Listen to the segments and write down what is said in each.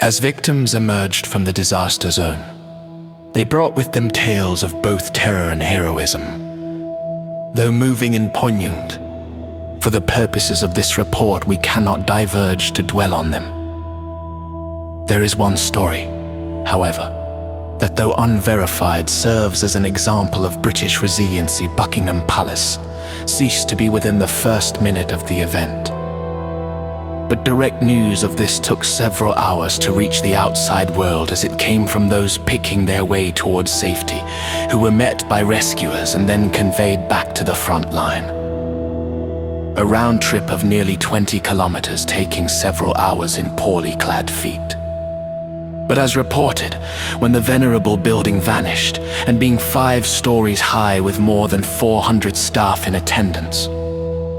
As victims emerged from the disaster zone, they brought with them tales of both terror and heroism. Though moving and poignant, for the purposes of this report we cannot diverge to dwell on them. There is one story, however, that though unverified serves as an example of British resiliency. Buckingham Palace ceased to be within the first minute of the event. But direct news of this took several hours to reach the outside world, as it came from those picking their way towards safety, who were met by rescuers and then conveyed back to the front line. A round trip of nearly 20 kilometers, taking several hours in poorly clad feet. But as reported, when the venerable building vanished, and being 5 stories high with more than 400 staff in attendance,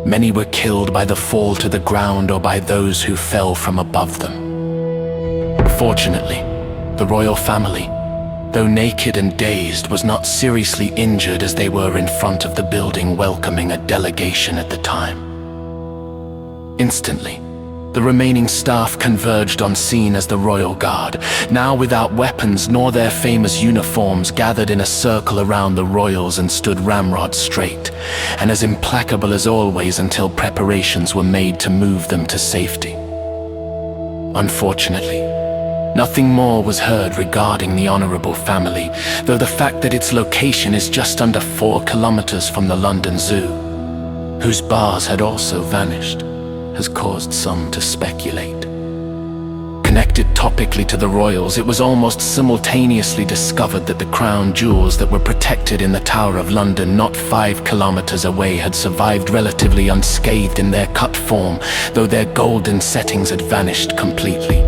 many were killed by the fall to the ground or by those who fell from above them. Fortunately, the royal family, though naked and dazed, was not seriously injured, as they were in front of the building welcoming a delegation at the time. Instantly, the remaining staff converged on scene as the royal guard, now without weapons nor their famous uniforms, gathered in a circle around the royals and stood ramrod straight, and as implacable as always until preparations were made to move them to safety. Unfortunately, nothing more was heard regarding the honorable family, though the fact that its location is just under 4 kilometers from the London Zoo, whose bars had also vanished, has caused some to speculate. Connected topically to the royals, it was almost simultaneously discovered that the crown jewels that were protected in the Tower of London, not 5 kilometers away, had survived relatively unscathed in their cut form, though their golden settings had vanished completely.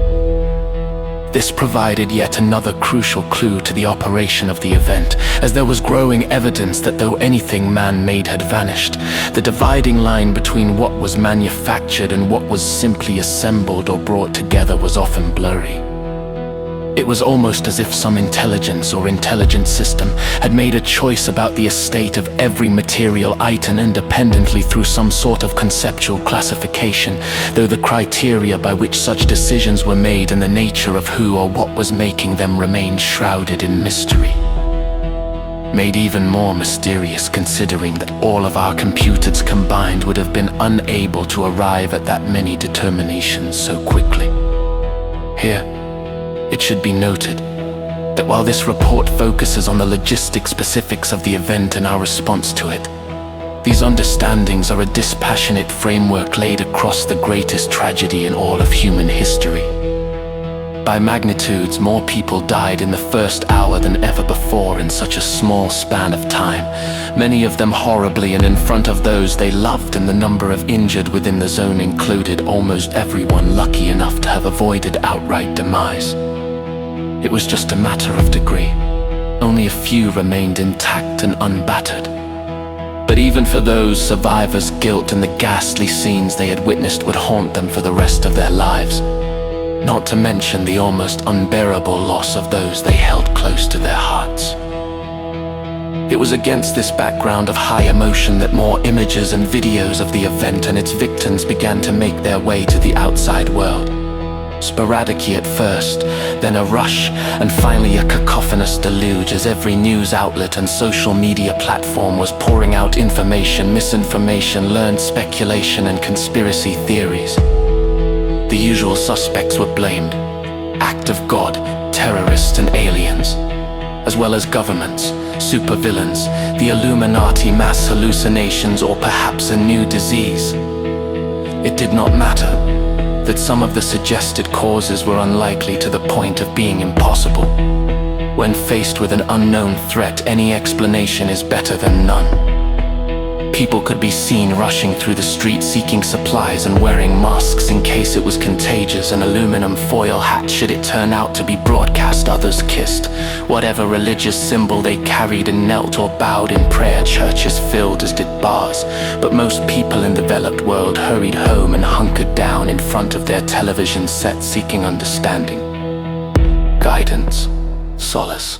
This provided yet another crucial clue to the operation of the event, as there was growing evidence that though anything man-made had vanished, the dividing line between what was manufactured and what was simply assembled or brought together was often blurry. It was almost as if some intelligence or intelligent system had made a choice about the estate of every material item independently through some sort of conceptual classification, though the criteria by which such decisions were made and the nature of who or what was making them remained shrouded in mystery. Made even more mysterious considering that all of our computers combined would have been unable to arrive at that many determinations so quickly. Here, it should be noted that while this report focuses on the logistic specifics of the event and our response to it, these understandings are a dispassionate framework laid across the greatest tragedy in all of human history. By magnitudes, more people died in the first hour than ever before in such a small span of time, many of them horribly and in front of those they loved, and the number of injured within the zone included almost everyone lucky enough to have avoided outright demise. It was just a matter of degree. Only a few remained intact and unbattered. But even for those survivors, guilt and the ghastly scenes they had witnessed would haunt them for the rest of their lives. Not to mention the almost unbearable loss of those they held close to their hearts. It was against this background of high emotion that more images and videos of the event and its victims began to make their way to the outside world. Sporadically at first, then a rush, and finally a cacophonous deluge, as every news outlet and social media platform was pouring out information, misinformation, learned speculation and conspiracy theories. The usual suspects were blamed: act of God, terrorists and aliens, as well as governments, supervillains, the Illuminati, mass hallucinations, or perhaps a new disease. It did not matter that some of the suggested causes were unlikely to the point of being impossible. When faced with an unknown threat, any explanation is better than none. People could be seen rushing through the streets seeking supplies and wearing masks in case it was contagious, an aluminum foil hat should it turn out to be broadcast. Others kissed whatever religious symbol they carried and knelt or bowed in prayer. Churches filled, as did bars, but most people in the developed world hurried home and hunkered down in front of their television sets, seeking understanding, guidance, solace,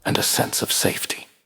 and a sense of safety.